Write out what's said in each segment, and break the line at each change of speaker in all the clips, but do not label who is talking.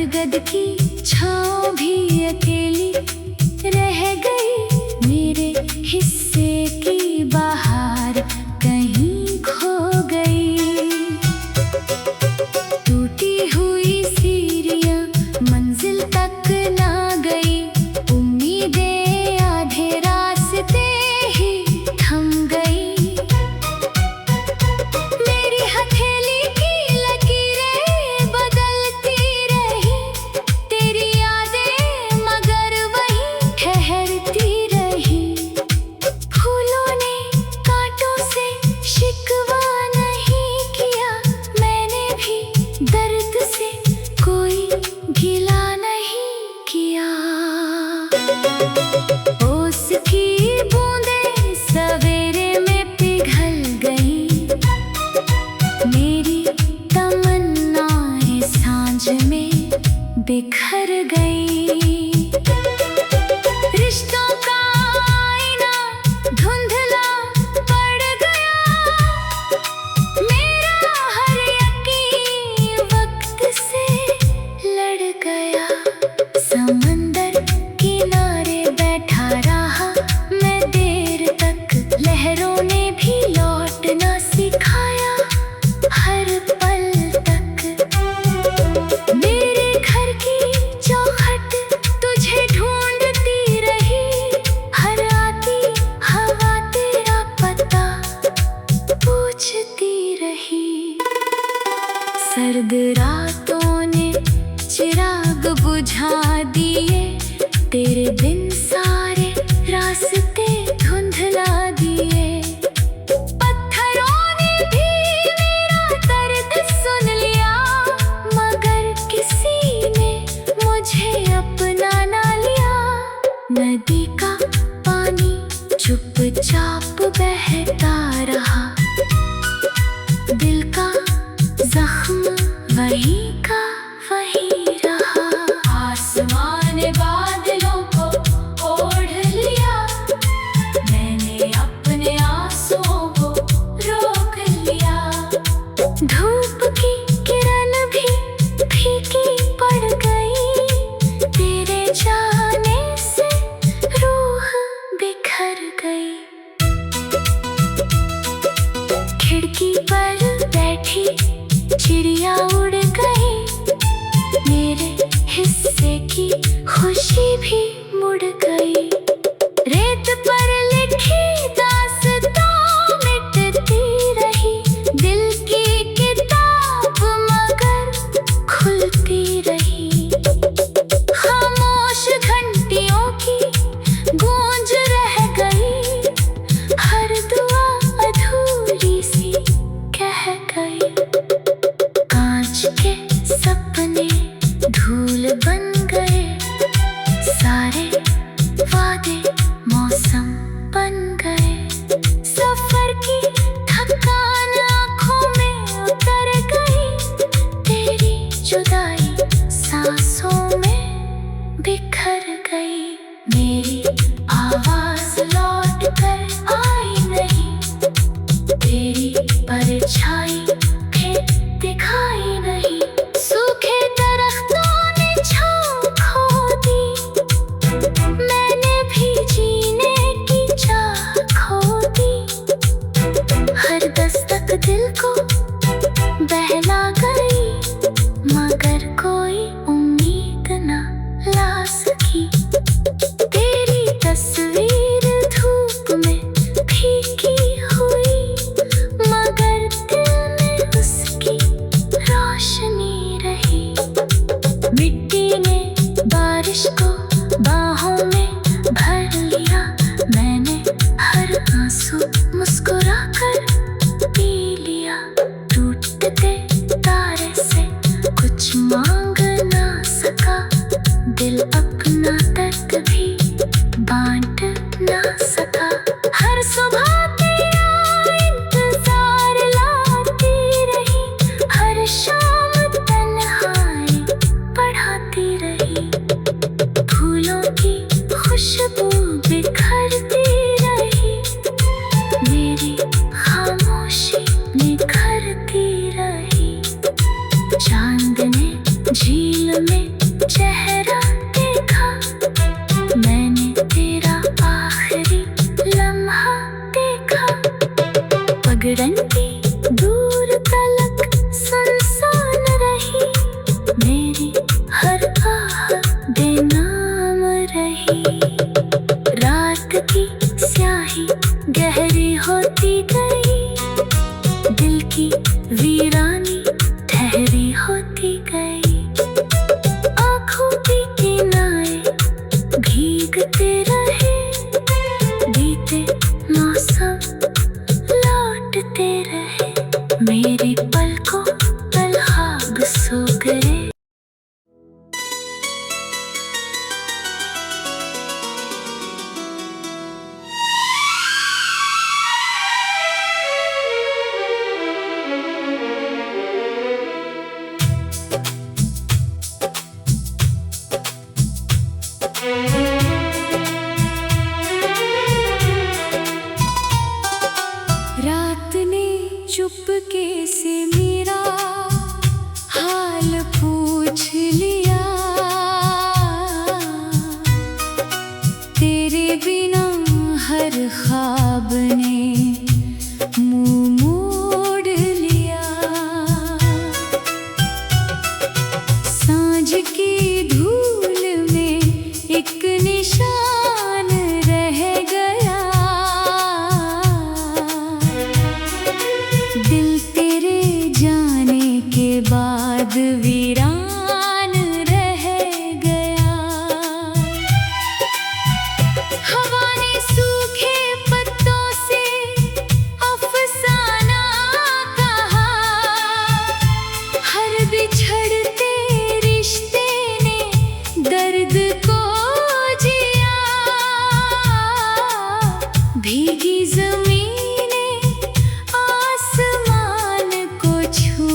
बरगद की छाँव भी अकेली रह गई। मेरे हिस्से की बहार कहीं खो गई। टूटी हुई सीढ़ियाँ मंजिल तक ना गई। उम्मीदें आधे रास्ते ही थम गई। मेरी हथेली की लकीरें बदलती रही। तेरी यादें मगर वहीं ठहरती रही। फूलों ने कांटों से शिकवा नहीं किया। मैंने भी दर्द से कोई गिला नहीं किया। ओस की बूंदें सवेरे में पिघल गईं। मेरी तमन्नाएं सांझ में बिखर गईं। रिश्तों का आईना धुंधला पड़ गया। मेरा हर यकीन वक्त से लड़ गया। समंदर किनारे बैठा रहा मैं देर तक। लहरों ने भी लौटना सिखाया हर पल तक। मेरे घर की चौखट तुझे ढूंढती रही। हर आती हवा तेरा पता पूछती रही। सर्द रातों ने चिराग बुझा दिए। तेरे बिन सारे रास्ते धुंधला दिए। पत्थरों ने भी मेरा दर्द सुन लिया। मगर किसी ने मुझे अपना ना लिया। नदी का पानी चुपचाप बहता रहा। दिल का जख्म वहीं का वहीं रहा। आसमान ने बादलों को ओढ़ लिया। मैंने अपने आंसुओं को रोक लिया। धूप की किरण भी फीकी पड़ गई। तेरे जाने से रूह बिखर गई। खिड़की पर बैठी चिड़िया उड़ गई। मेरे हिस्से की खुशी भी मुड़ गई। रेत पर लिखी दास्तां मिटती रही। दिल की किताब मगर खुलती रही। खामोश घंटियों की गूंज रह गई। हर दुआ अधूरी सी कह गई। कांच के सपने धूल बन गए। सारे वादे मौसम बन गए। सफर की थकान आँखों में उतर गई। तेरी जुदाई सांसों में बिखर गई। मेरी आवाज लौट कर आई नहीं। तेरी परछाई फिर दिखाई नहीं। सूखे दरख्तों ने छाँव खो दी। मैंने भी जीने की चाह खो दी। हर दस्तक दिल को बहला गई। मगर कोई उम्मीद न ला सकी। तेरी तस्वीर धूप में फीकी हुई। मगर दिल में उसकी रोशनी रही। मिट्टी ने बारिश को बाहों में भर लिया। मैंने हर आंसू मुस्कुराकर पी लिया। टूटते तारे से कुछ मांग ना सका। दिल अपना दर्द भी बांट ना सका। हर सुबह तेरा इंतजार लाती रही। हर शाम तन्हाई बढ़ाती रही। फूलों की खुशबू बिखरती रही। मेरी खामोशी निखरती रही। चांद ने झील में मेरी हर आहट बेनाम रही। रात की स्याही गहरी होती गई, दिल की वीरानी ठहरी होती गई। आँखों के किनारे भीगते रहे, बीते मौसम लौटते रहे। मेरी पलकों पलहाग सो गए। रात ने चुपके से मेरा हाल पूछ लिया, तेरे बिना हर ख्वाब ने मुंह मोड़ लिया। सांझ की धूल में एक निशान रह गया, दिल तेरे जाने के बाद वीरान रह गया। हवा ने सूखे पत्तों से अफसाना कहा, हर बिछड़ते रिश्ते ने दर्द को जिया। भीगी ज़मीने आसमान को छू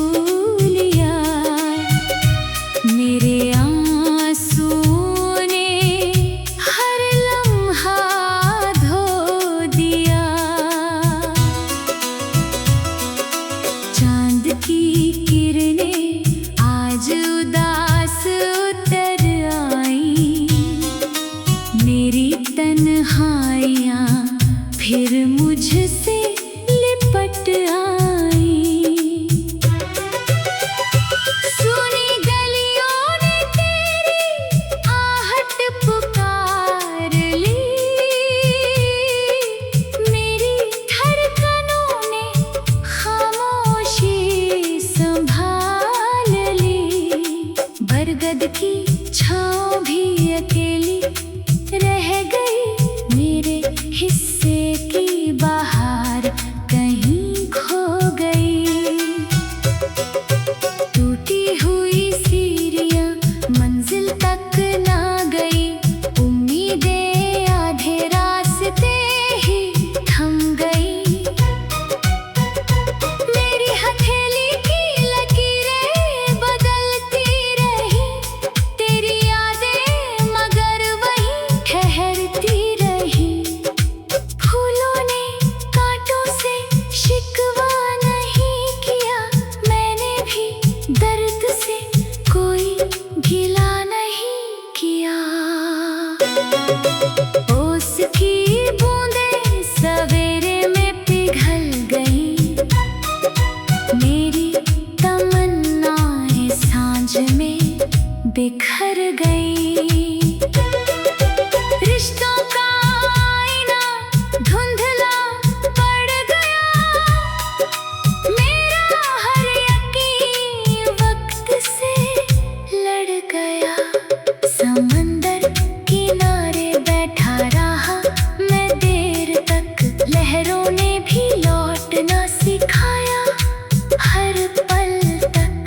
लिया, मेरे आंसुओं ने हर लम्हा धो दिया। चांद की किरणें आज उदास उतर आई, मेरी तन्हाइयाँ फिर मुझसे लिपट आई। सुनी गलियों ने तेरी आहट पुकार ली, मेरी धड़कनों ने खामोशी संभाल ली। बरगद की छाँव भी अकेली रह गई, मेरे हिस्से की बहार कहीं खो गई। टूटी हुई सीढ़ियाँ मंजिल तक ना गई, उम्मीदें आधे रास्ते ही थम गई। मेरी हथेली की लकीरें बदलती रही, तेरी यादें मगर वहीं ठहरती रही। फूलों ने कांटों से शिकवा नहीं किया, मैंने भी दर्द से कोई गिला नहीं किया। ओस की बूंदें सवेरे में पिघल गईं, मेरी तमन्नाएं सांझ में बिखर गई। रिश्तों का आईना धुंधला पड़ गया, मेरा हर यकीन वक्त से लड़ गया। समंदर किनारे बैठा रहा मैं देर तक, लहरों ने भी लौटना सिखाया हर पल तक।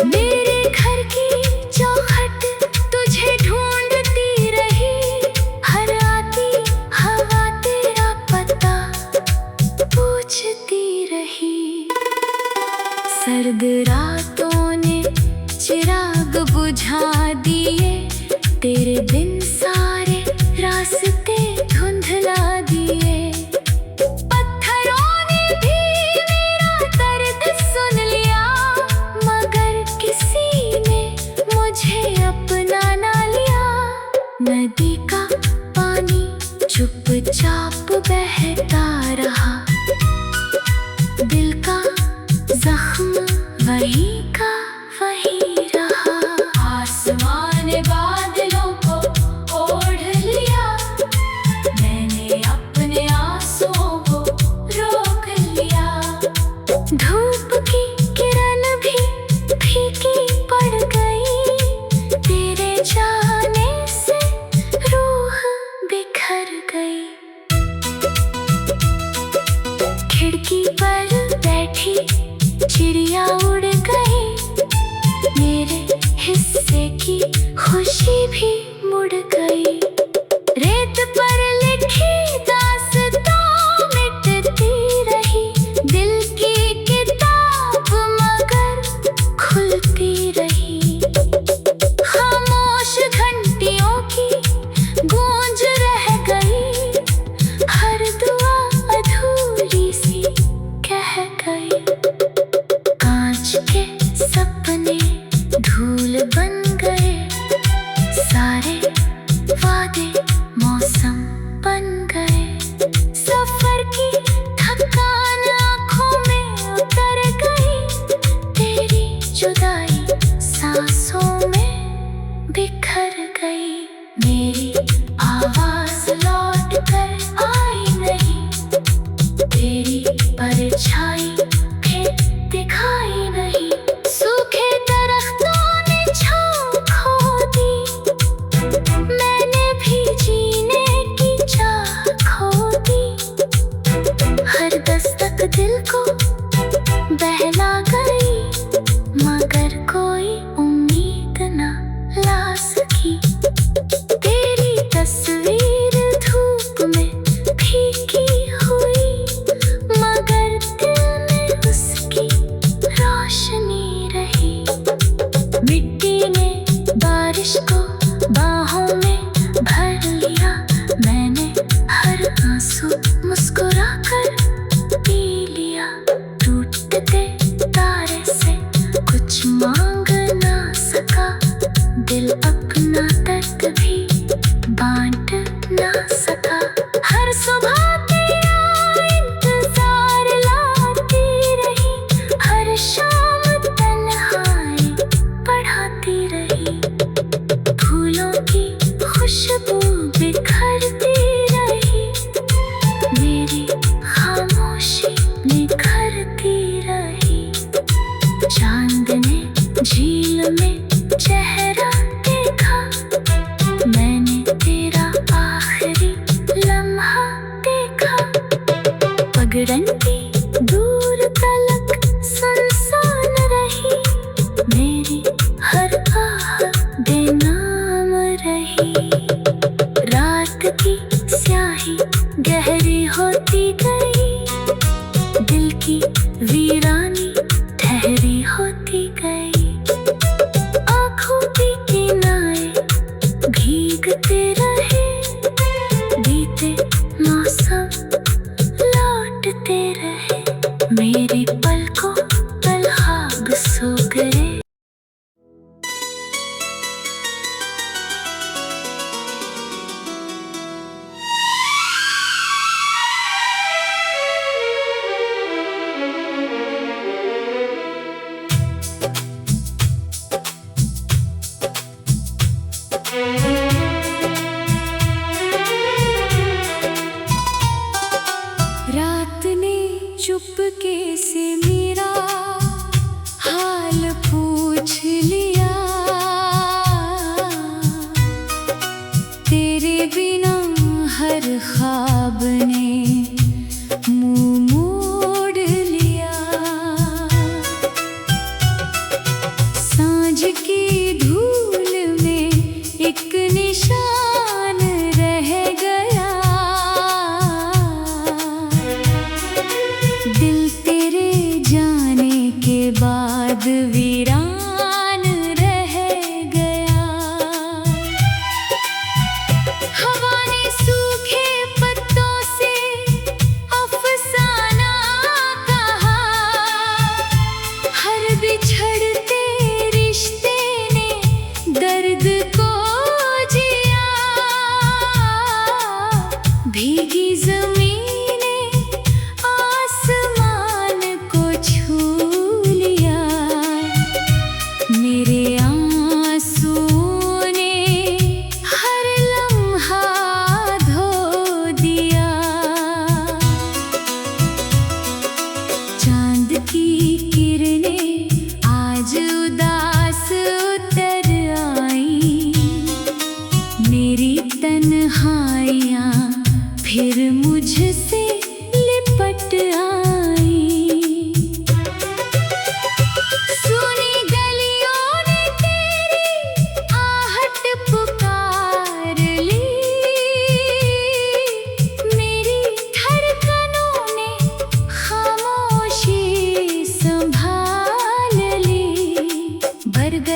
मेरे घर की चौखट तुझे ढूंढती रही, हर आती हवा तेरा पता पूछती रही। सर्द रातों ने चिराग बुझा दिए, तेरे बिन सारे रास्ते धुंधला दिए। पत्थरों ने भी मेरा दर्द सुन लिया, मगर किसी ने मुझे अपना ना लिया। नदी का पानी चुपचाप बहता रहा, दिल का जख्म वहीं का वही रहा। आसमान ने बादलों को ओढ़ लिया, मैंने अपने आंसुओं को रोक लिया। धूप की किरण भी फीकी पड़ गई, तेरे जाने से रूह बिखर गई। खिड़की पर बैठी चिड़िया उड़ गई, मेरे हिस्से की खुशी भी मुड़ गई। रेत पर लिखी दास्तां मिटती रही, दिल की किताब मगर खुलती रही। खामोश घंटियों की गूंज रह गई, हर दुआ अधूरी सी कह गई। कांच के सपने धूल बन गए, सारे वादे मौसम बन गए। सफर की थकान आँखों में उतर गई, तेरी जुदाई सांसों में बिखर गई। मेरी आवाज लौट कर आई नहीं, तेरी परछाई फिर दिखाई नहीं। सूखे दरख्तों ने छाँव खो दी, मैंने भी जीने की चाह खो दी। हर दस्तक दिल को बहला गई, मगर कोई उम्मीद न ला सकी। तेरी तस्वीर धूप में फीकी हुई, मगर दिल में उसकी रोशनी रही। मिट्टी ने बारिश को बाहों में भर लिया, मैंने हर आंसू मुस्कुरा कर पी लिया। टूटते तारे से कुछ मांग ना सका, दिल अपना दर्द भी बांट ना सका। हर सुबह तेरा इंतजार लाती रही, हर शाम तन्हाई बढ़ाती रही। फूलों की खुशबू बिखरती रही, मेरी खामोशी निखरती रही। चांद ने झील में चेहरा देखा, मैंने तेरा आखिरी लम्हा देखा। पगडंडी दूर तलक सुनसान रही, मेरी हर आह बेनाम रही। रात की स्याही गहरी होती गई, दिल की वीरानी ठहरी होती गई।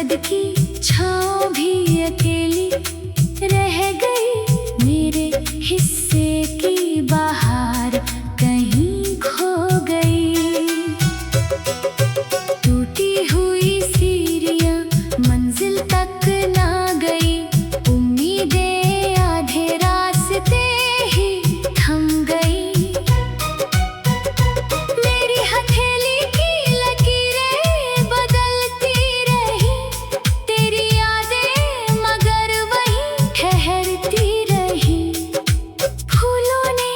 सरहद की छाँव भी अकेली रह गई। मेरे हिस्से की बहार कहीं खो गई। टूटी हुई सीढ़ियाँ मंजिल तक ना गई। उम्मीदें आधे रास्ते ही थम गई। मेरी हथेली की लकीरें बदलती रही। तेरी यादें मगर वहीं ठहरती रही। फूलों ने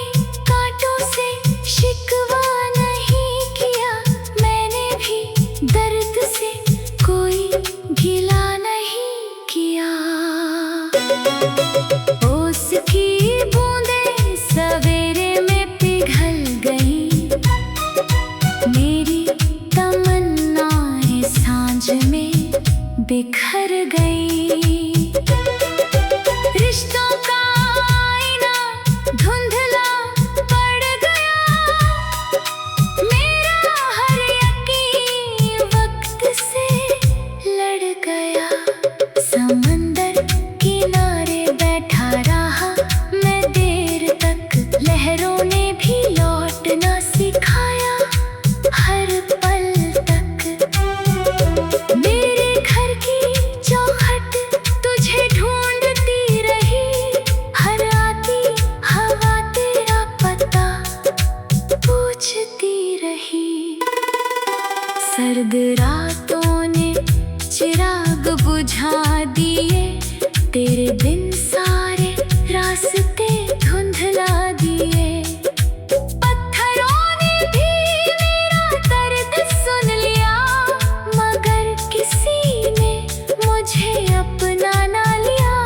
कांटों से शिकवा नहीं किया। मैंने भी दर्द से कोई गिला नहीं किया। ओस की बूंदें सवेरे में पिघल गई। मेरी तमन्नाएं सांझ में बिखर गई। रिश्तों का आईना धुंधला पड़ गया। मेरा हर यकीन वक्त से लड़ गया। समंदर किनारे बैठा रहा मैं देर तक। लहरों ने भी लौटना सिखाया हर पल तक। मेरे घर की चौखट तुझे ढूंढती रही। हर आती हवा तेरा पता पूछती रही। सर्द रातों ने चिराग बुझा दिए। तेरे बिन सारे रास्ते धुंधला दिए। पत्थरों ने भी मेरा दर्द सुन लिया। मगर किसी ने मुझे अपना ना लिया।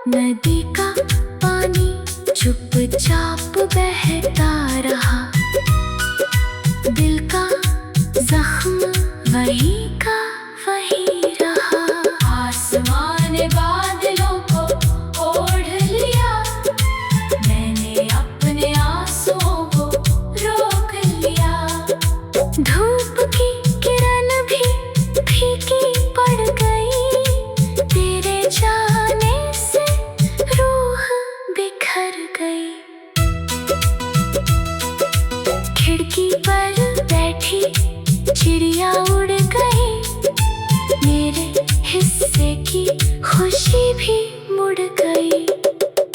नदी का पानी चुपचाप बहता रहा। दिल का जख्म वहीं का वहीं रहा। आसमान ने बादलों को ओढ़ लिया। मैंने अपने आंसुओं को रोक लिया। धूप की किरण भी फीकी पड़ गई। तेरे जाने से रूह बिखर गई। खिड़की पर बैठी चिड़िया उड़ गई। मेरे हिस्से की खुशी भी मुड़ गई।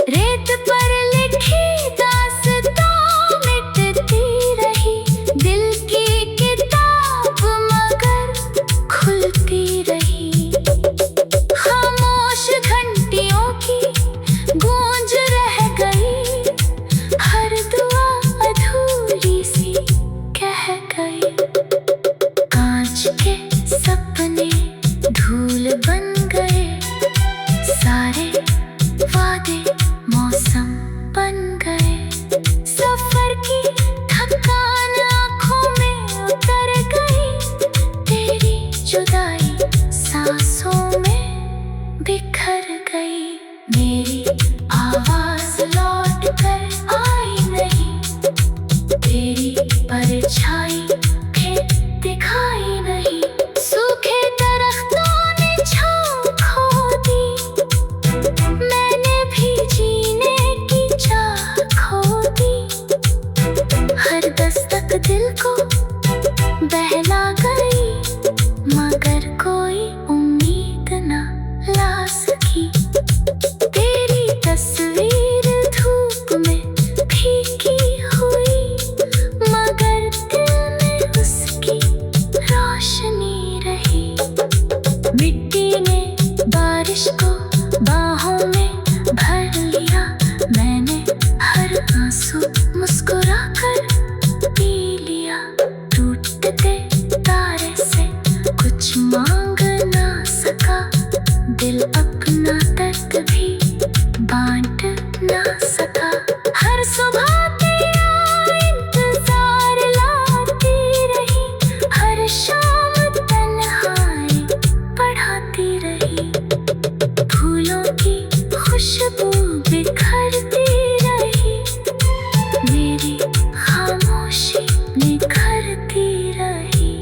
रेत पर लिखी दास्तां मिटती रही। दिल की किताब मगर खुलती रही। खामोश घंटियों की गूंज रह गई। हर दुआ अधूरी सी कह गई। कांच के सपने धूल बन गए। सारे वादे मौसम बन गए। सफर की थकान आँखों में उतर गई। तेरी जुदाई सांसों में बिखर गई। मेरी आवाज लौट कर आई नहीं। तेरी परछाई भी दिखाई नहीं। सूखे दरख्तों ने छाँव खो दी। मैंने भी जीने की चाह खो दी। हर दस्तक दिल को बहला गई। मगर कोई उम्मीद न ला सकी। तेरी तस्वीर धूप में फीकी हुई। मगर दिल में उसकी रोशनी रही। मिट्टी ने बारिश को बाहों में भर लिया। मैंने हर आंसू मुस्कुरा कर पी लिया। टूटते तारे से कुछ मांग ना सका। दिल अपना दर्द भी बांट ना सका। हर सुबह तेरा इंतजार लाती रही। हर शाम तन्हाई बढ़ाती रही। फूलों की खुशबू बिखरती रही। मेरी खामोशी निखरती रही।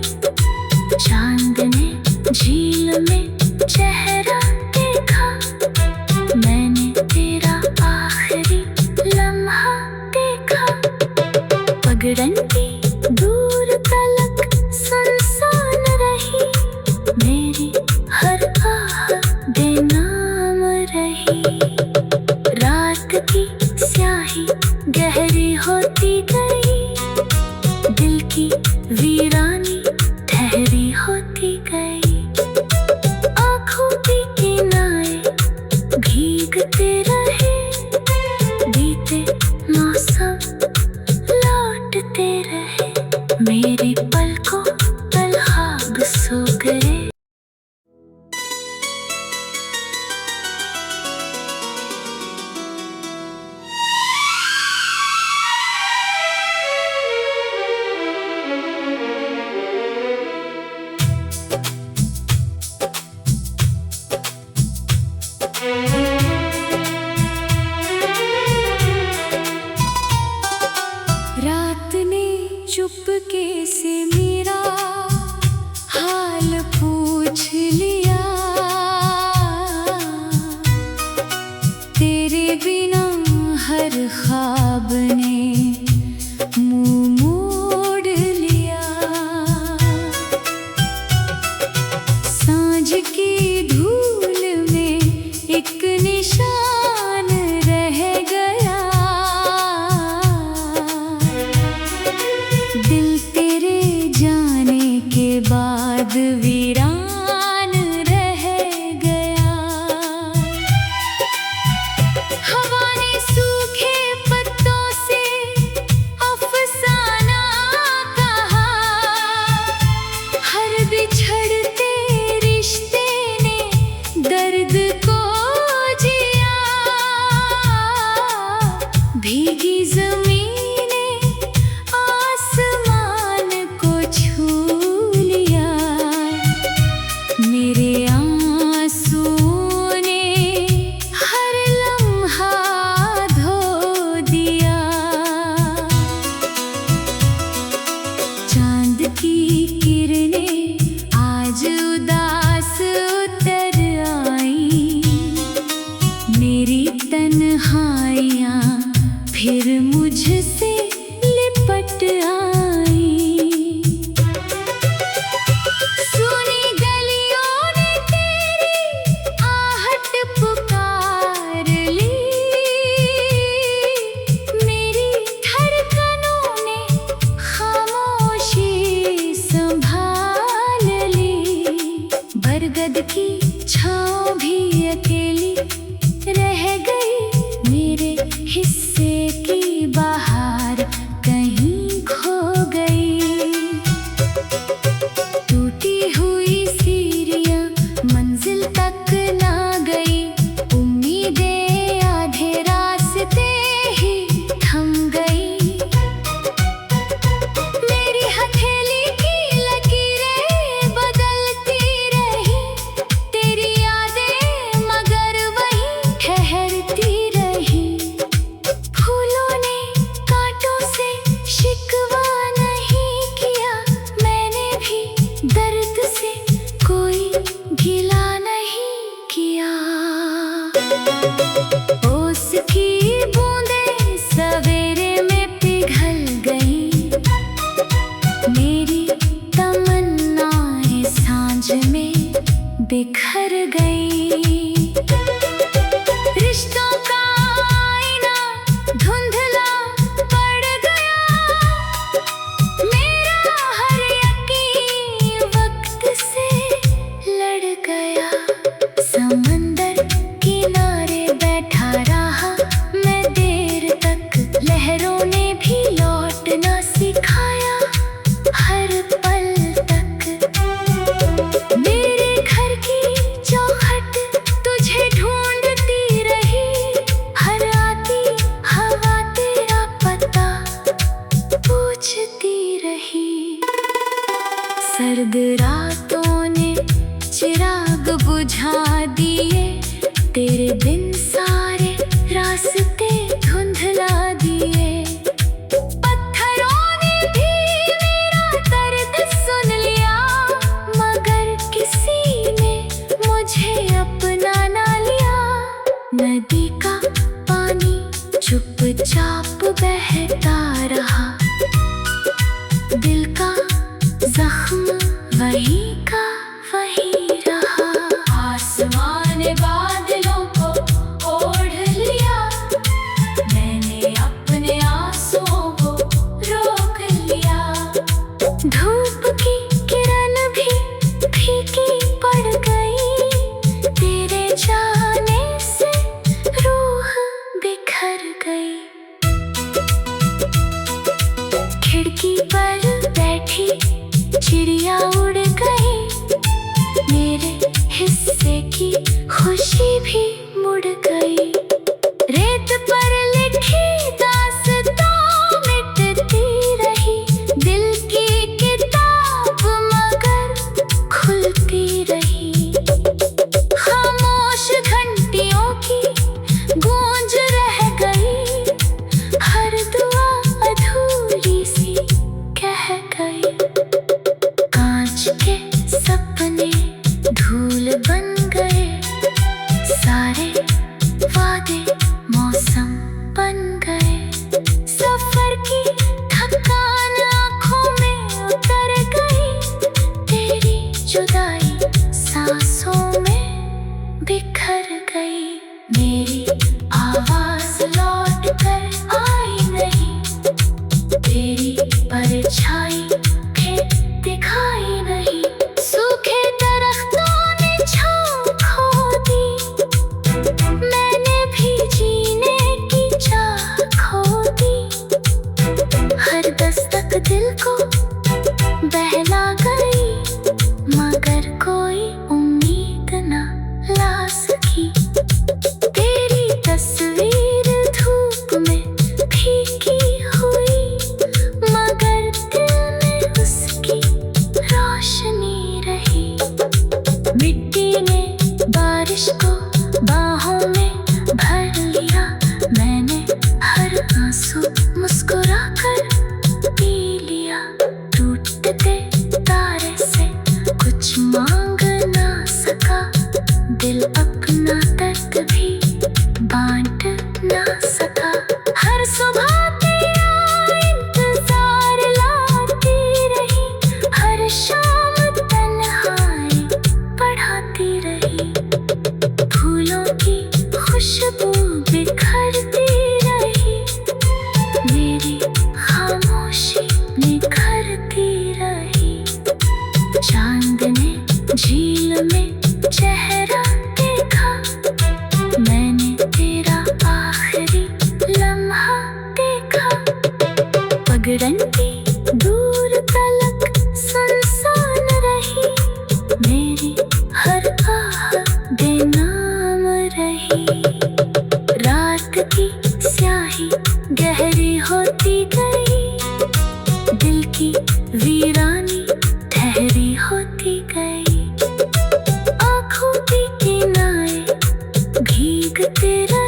चांद ने झील में छाँव भी अकेली रह गई। मेरे हिस्से की बहार कहीं खो गई। टूटी हुई सीढ़ियाँ मंजिल तक ना गई। उम्मीदें आधे रास्ते ही थम गई। मेरी हथेली की लकीरें बदलती रही। तेरी यादें मगर वहीं ठहरती रही। फूलों ने कांटों से शिकवा नहीं किया। मैंने भी दर्द से कोई गिला नहीं किया। ओस की बूंदें सवेरे में पिघल गईं। मेरी तमन्नाएं सांझ में बिखर गईं। रिश्तों का आईना धुंधला पड़ गया। मेरा हर यकीन वक्त से लड़ गया। समंदर किनारे बैठा रहा मैं देर तक। लहरों ने भी लौटना सिखाया हर पल तक। मेरे घर की चौखट तुझे ढूंढती रही। हर आती हवा तेरा पता पूछती रही। सर्द रातों ने चिराग बुझा दिए। तेरे बिन सारे रास्ते धुंधला दिए। पत्थरों ने भी मेरा दर्द सुन लिया। मगर किसी ने मुझे अपना ना लिया। नदी का पानी चुपचाप बहता रहा। दिल का जख्म वहीं का वहीं रहा। आसमान ने बादलों को ओढ़ लिया। मैंने अपने आंसुओं को रोक लिया। धूप की किरण भी फीकी पड़ गई। तेरे जाने से रूह बिखर गई। खिड़की पर बैठी चिड़िया उड़ गई। मेरे हिस्से की खुशी भी मुड़ गई। रेत पर लिखी दास्तां मिटती रही। दिल की किताब मगर खुलती रही। खामोश घंटियों की गूंज रह गई। हर दुआ अधूरी सी कह गई। कांच के सपने धूल बन गए। सारे वादे मौसम बन गए। सफर की थकान आँखों में उतर गई। तेरी जुदाई सांसों में बिखर गई। मेरी आवाज लौट कर आई नहीं। तेरी परछाई फिर दिखाई नहीं। सूखे दरख्तों ने छाँव खो दी। मैंने भी जीने की चाह खो दी। हर दस्तक दिल को बहला गई। मगर कोई उम्मीद न ला सकी। तेरी तस्वीर धूप में फीकी हुई। मगर दिल में उसकी रोशनी रही। मिट्टी ने बारिश को बाहों में भर लिया। मैंने हर आंसू मुस्कुराकर पी लिया। टूटते तारे से कुछ मांग ना सका। दिल अपना दर्द भी बांट ना सका। हर सुबह तेरा इंतजार लाती रही। हर शाम तन्हाई बढ़ाती रही। फूलों की खुशबू बिखरती रही। मेरी खामोशी निखरती रही। चांद ने झील में चेहरा नाम रही। रात की स्याही गहरी होती गई, दिल की वीरानी ठहरी होती गई। आँखों के किनारे भीगते रहे,